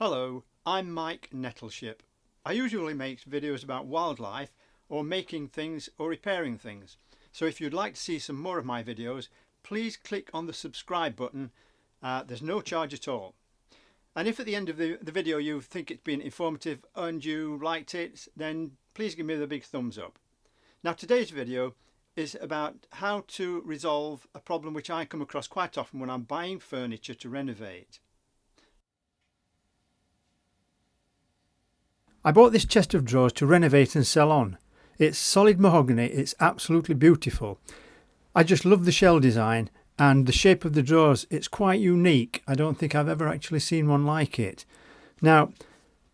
Hello, I'm Mike Nettleship. I usually make videos about wildlife or making things or repairing things. So if you'd like to see some more of my videos, please click on the subscribe button. There's no charge at all. And if at the end of the video you think it's been informative and you liked it, then please give me the big thumbs up. Now today's video is about how to resolve a problem which I come across quite often when I'm buying furniture to renovate. I bought this chest of drawers to renovate and sell on. It's solid mahogany, it's absolutely beautiful. I just love the shell design and the shape of the drawers. It's quite unique. I don't think I've ever actually seen one like it. Now,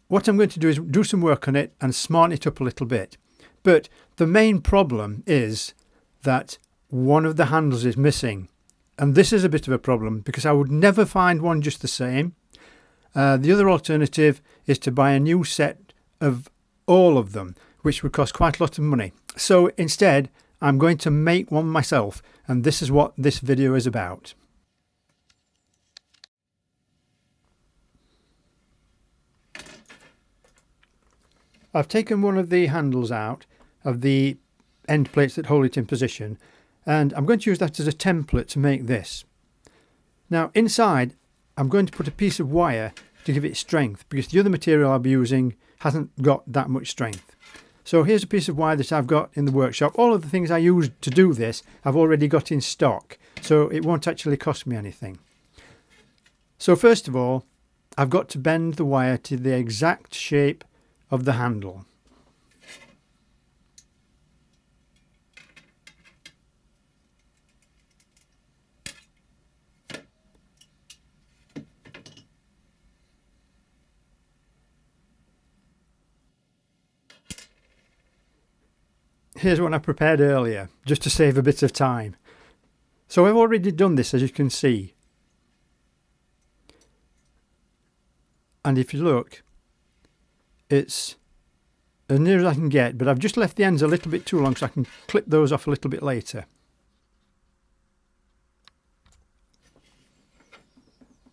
what I'm going to do is do some work on it and smarten it up a little bit. But the main problem is that one of the handles is missing. And this is a bit of a problem because I would never find one just the same. The other alternative is to buy a new set of all of them, which would cost quite a lot of money. So instead, I'm going to make one myself, and this is what this video is about. I've taken one of the handles out of the end plates that hold it in position, and I'm going to use that as a template to make this. Now inside, I'm going to put a piece of wire to give it strength, because the other material I'll be using hasn't got that much strength. So here's a piece of wire that I've got in the workshop. All of the things I used to do this I've already got in stock, so it won't actually cost me anything. So first of all, I've got to bend the wire to the exact shape of the handle. Here's one I prepared earlier, just to save a bit of time. So I've already done this, as you can see. And if you look, it's as near as I can get, but I've just left the ends a little bit too long so I can clip those off a little bit later.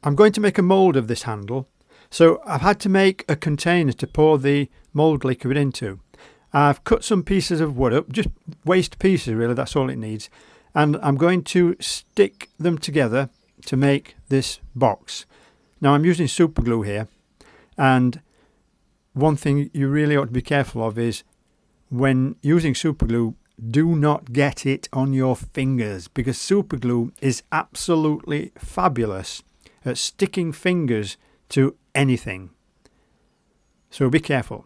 I'm going to make a mould of this handle, so I've had to make a container to pour the mould liquid into. I've cut some pieces of wood up, just waste pieces really, that's all it needs. And I'm going to stick them together to make this box. Now I'm using super glue here, and one thing you really ought to be careful of is when using super glue, do not get it on your fingers, because super glue is absolutely fabulous at sticking fingers to anything. So be careful.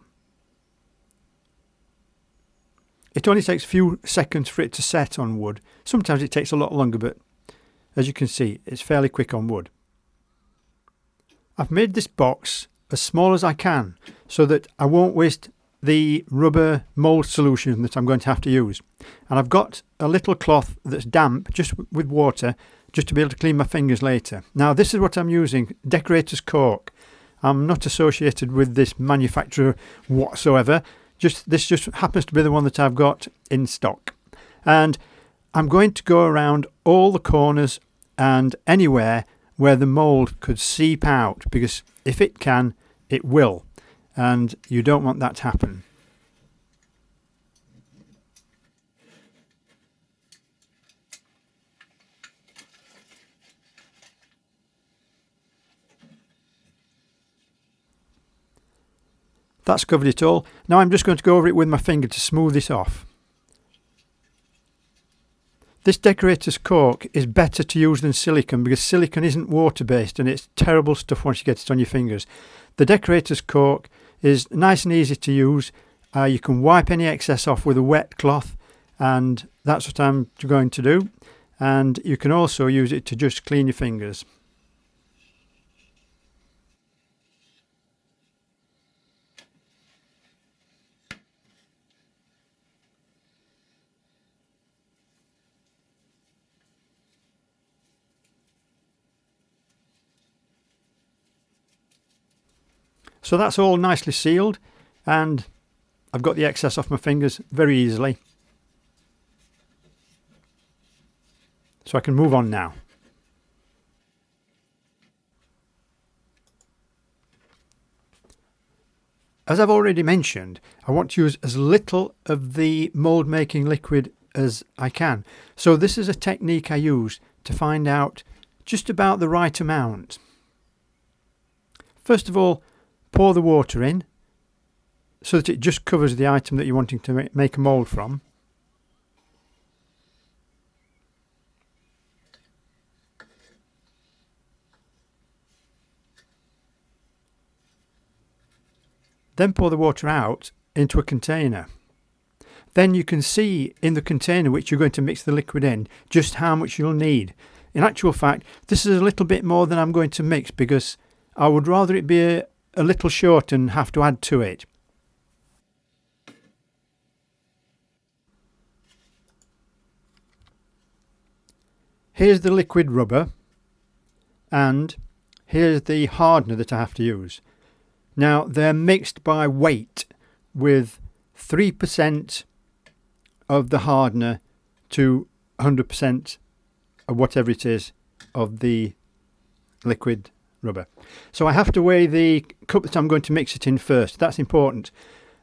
It only takes a few seconds for it to set on wood. Sometimes it takes a lot longer, but as you can see, it's fairly quick on wood. I've made this box as small as I can so that I won't waste the rubber mould solution that I'm going to have to use. And I've got a little cloth that's damp, just with water, just to be able to clean my fingers later. Now this is what I'm using, decorator's cork. I'm not associated with this manufacturer whatsoever. This just happens to be the one that I've got in stock. And I'm going to go around all the corners and anywhere where the mould could seep out, because if it can, it will. And you don't want that to happen. That's covered it all. Now I'm just going to go over it with my finger to smooth it off. This decorator's cork is better to use than silicone, because silicone isn't water based and it's terrible stuff once you get it on your fingers. The decorator's cork is nice and easy to use. You can wipe any excess off with a wet cloth, and that's what I'm going to do. And you can also use it to just clean your fingers. So that's all nicely sealed, and I've got the excess off my fingers very easily. So I can move on now. As I've already mentioned, I want to use as little of the mould making liquid as I can. So this is a technique I use to find out just about the right amount. First of all, pour the water in so that it just covers the item that you're wanting to make a mould from. Then pour the water out into a container. Then you can see in the container which you're going to mix the liquid in just how much you'll need. In actual fact, this is a little bit more than I'm going to mix because I would rather it be a little short and have to add to it. Here's the liquid rubber and here's the hardener that I have to use. Now they're mixed by weight with 3% of the hardener to 100% of whatever it is of the liquid rubber. So I have to weigh the cup that I'm going to mix it in first. That's important.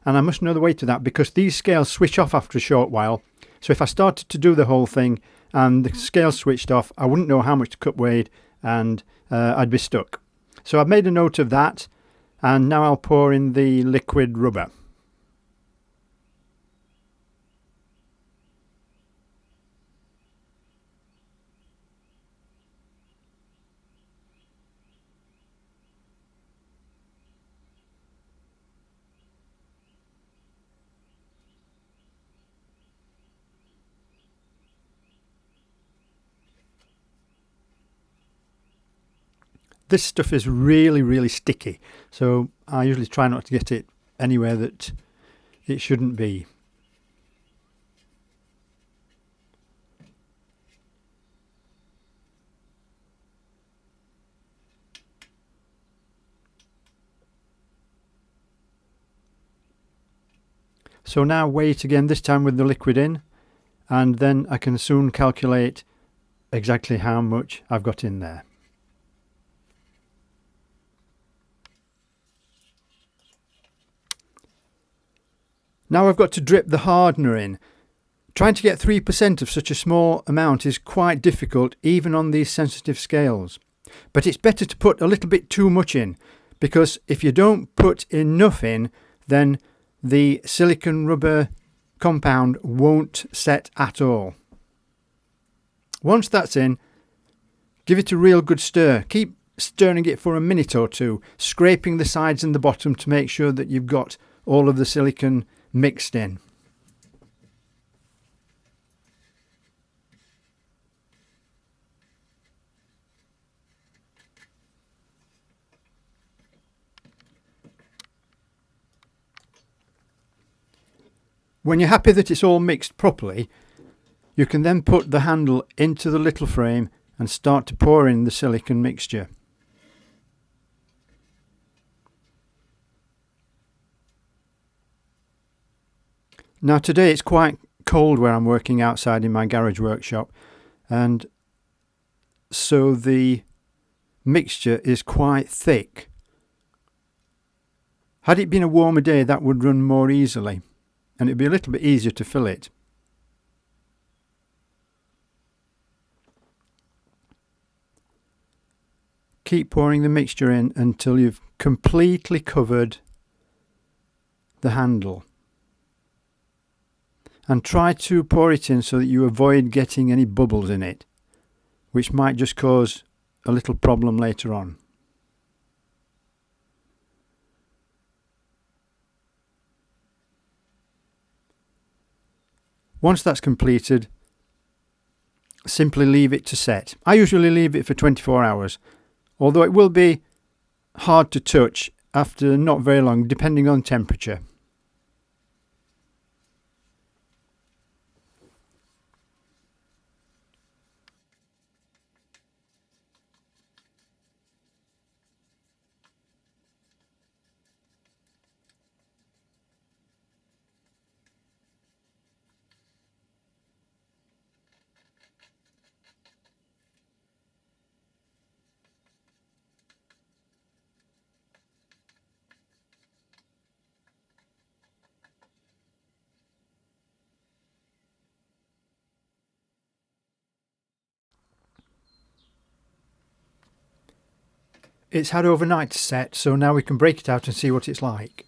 And I must know the weight of that because these scales switch off after a short while. So if I started to do the whole thing and the scales switched off, I wouldn't know how much the cup weighed and I'd be stuck. So I've made a note of that. And now I'll pour in the liquid rubber. This stuff is really sticky, so I usually try not to get it anywhere that it shouldn't be. So now weigh it again, this time with the liquid in, and then I can soon calculate exactly how much I've got in there. Now I've got to drip the hardener in. Trying to get 3% of such a small amount is quite difficult even on these sensitive scales. But it's better to put a little bit too much in because if you don't put enough in, then the silicone rubber compound won't set at all. Once that's in, give it a real good stir. Keep stirring it for a minute or two, scraping the sides and the bottom to make sure that you've got all of the silicone mixed in. When you're happy that it's all mixed properly, you can then put the handle into the little frame and start to pour in the silicone mixture. Now today it's quite cold where I'm working outside in my garage workshop, and so the mixture is quite thick. Had it been a warmer day, that would run more easily and it'd be a little bit easier to fill it. Keep pouring the mixture in until you've completely covered the handle. And try to pour it in so that you avoid getting any bubbles in it, which might just cause a little problem later on. Once that's completed, simply leave it to set. I usually leave it for 24 hours, although it will be hard to touch after not very long, depending on temperature. It's had overnight to set, so now we can break it out and see what it's like.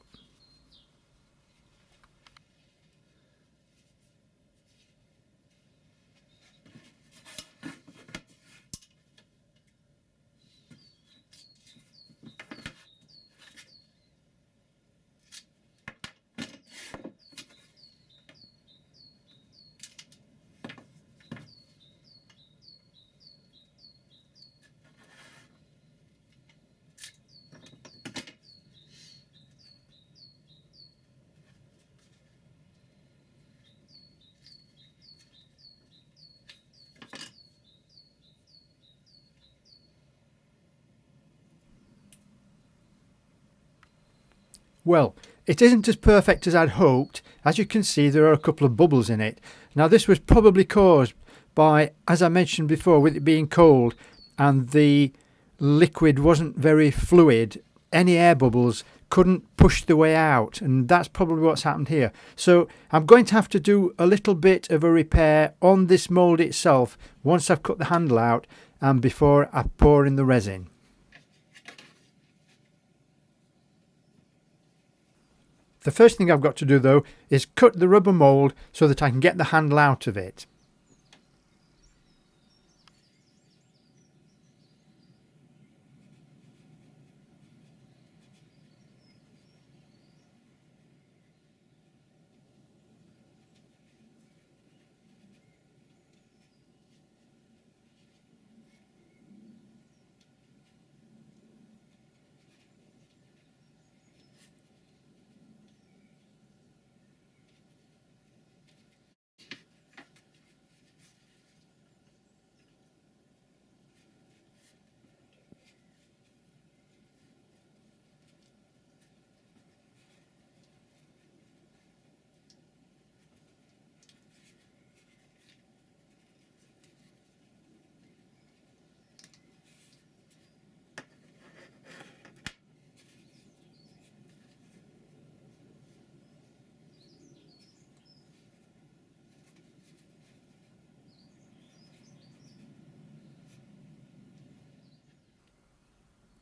Well, it isn't as perfect as I'd hoped. As you can see, there are a couple of bubbles in it. Now this was probably caused by, as I mentioned before, with it being cold and the liquid wasn't very fluid, any air bubbles couldn't push the way out, and that's probably what's happened here. So I'm going to have to do a little bit of a repair on this mould itself once I've cut the handle out and before I pour in the resin. The first thing I've got to do though is cut the rubber mould so that I can get the handle out of it.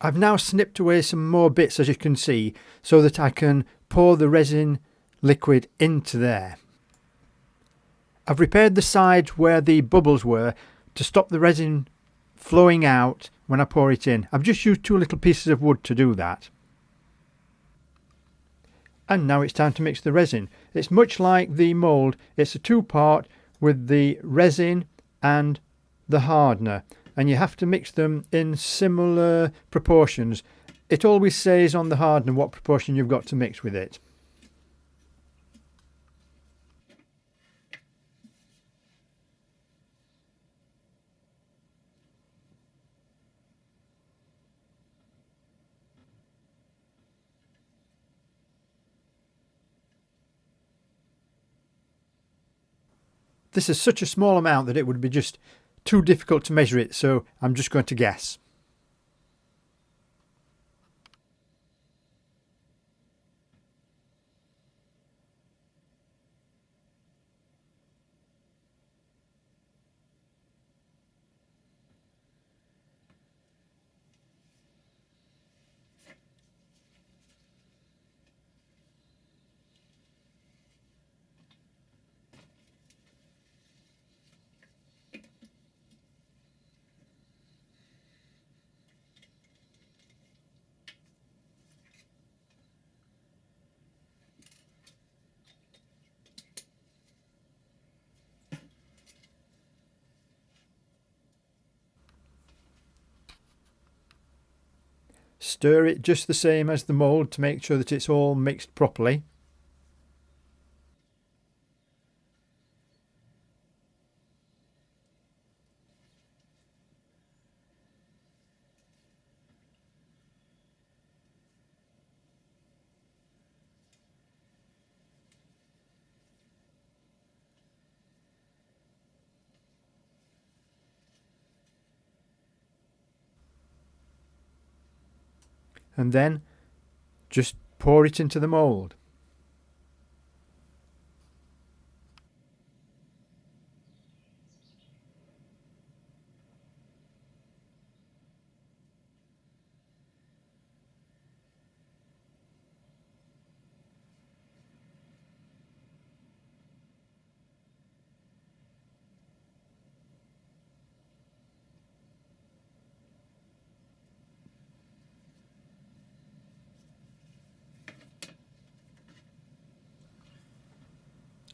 I've now snipped away some more bits, as you can see, so that I can pour the resin liquid into there. I've repaired the side where the bubbles were to stop the resin flowing out when I pour it in. I've just used 2 little pieces of wood to do that. And now it's time to mix the resin. It's much like the mould. It's a 2-part with the resin and the hardener, and you have to mix them in similar proportions. It always says on the hardener what proportion you've got to mix with it. This is such a small amount that it would be just too difficult to measure it, so I'm just going to guess. Stir it just the same as the mould to make sure that it's all mixed properly. And then just pour it into the mould.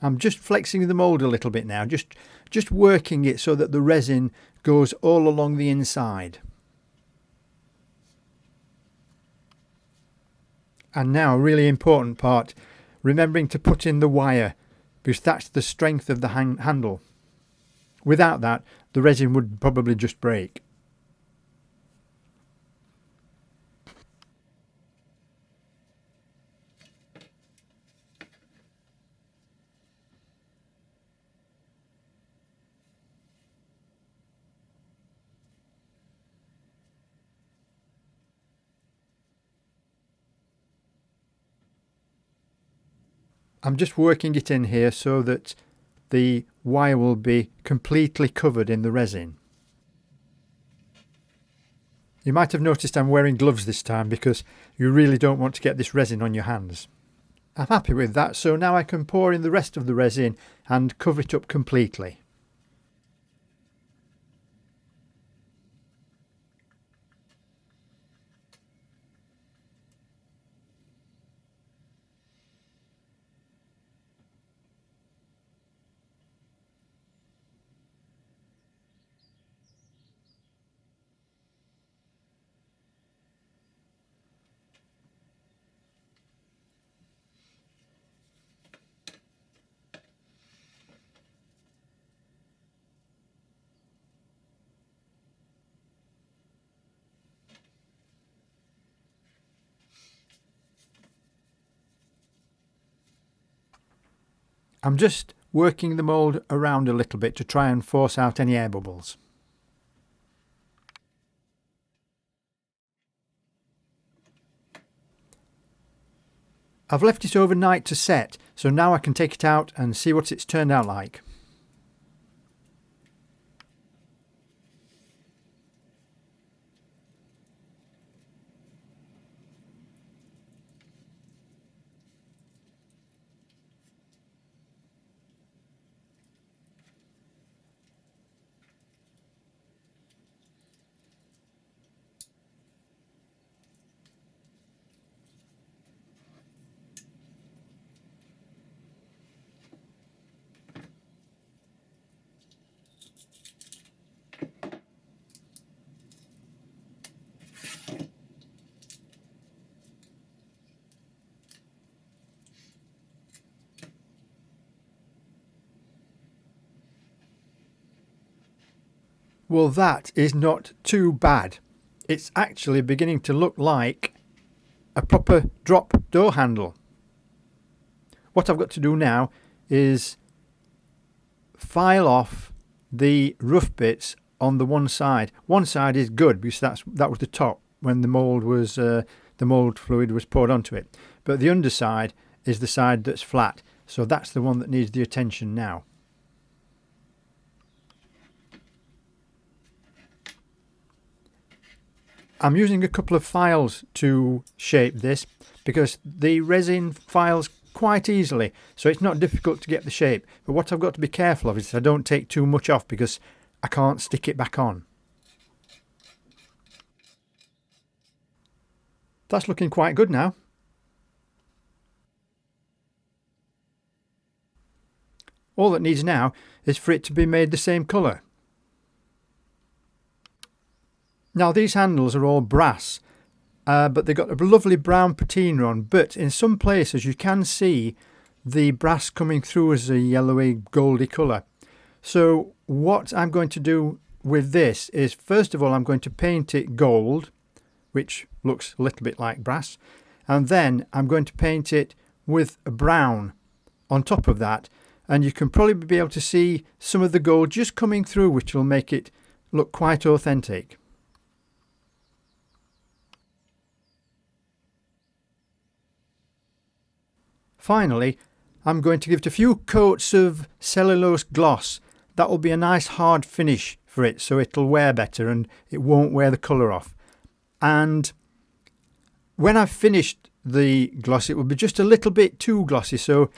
I'm just flexing the mould a little bit now, just working it so that the resin goes all along the inside. And now, a really important part, remembering to put in the wire, because that's the strength of the handle. Without that, the resin would probably just break. I'm just working it in here so that the wire will be completely covered in the resin. You might have noticed I'm wearing gloves this time because you really don't want to get this resin on your hands. I'm happy with that, so now I can pour in the rest of the resin and cover it up completely. I'm just working the mould around a little bit to try and force out any air bubbles. I've left it overnight to set, so now I can take it out and see what it's turned out like. Well, that is not too bad. It's actually beginning to look like a proper drop door handle. What I've got to do now is file off the rough bits on the one side. One side is good because that was the top when the mould fluid was poured onto it. But the underside is the side that's flat, so that's the one that needs the attention now. I'm using a couple of files to shape this because the resin files quite easily, so it's not difficult to get the shape. But what I've got to be careful of is I don't take too much off because I can't stick it back on. That's looking quite good now. All that needs now is for it to be made the same colour. Now these handles are all brass, but they've got a lovely brown patina on, but in some places you can see the brass coming through as a yellowy goldy colour. So what I'm going to do with this is, first of all, I'm going to paint it gold, which looks a little bit like brass, and then I'm going to paint it with a brown on top of that, and you can probably be able to see some of the gold just coming through, which will make it look quite authentic. Finally, I'm going to give it a few coats of cellulose gloss. That will be a nice hard finish for it, so it'll wear better and it won't wear the colour off. And when I've finished the gloss, it will be just a little bit too glossy, so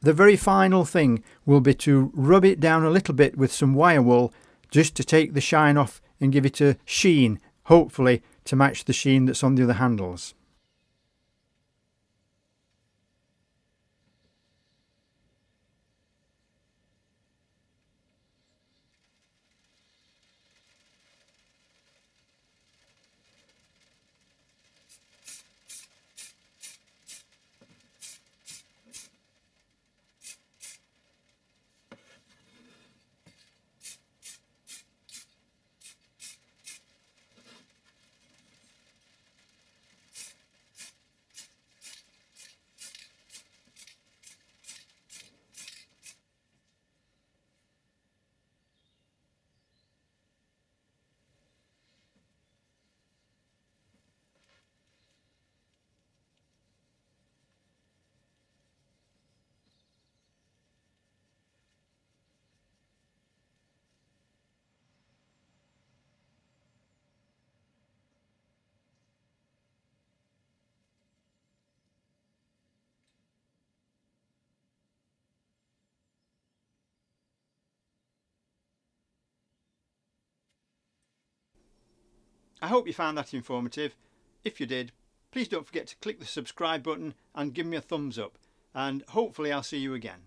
the very final thing will be to rub it down a little bit with some wire wool just to take the shine off and give it a sheen, hopefully to match the sheen that's on the other handles. I hope you found that informative. If you did, please don't forget to click the subscribe button and give me a thumbs up, and hopefully I'll see you again.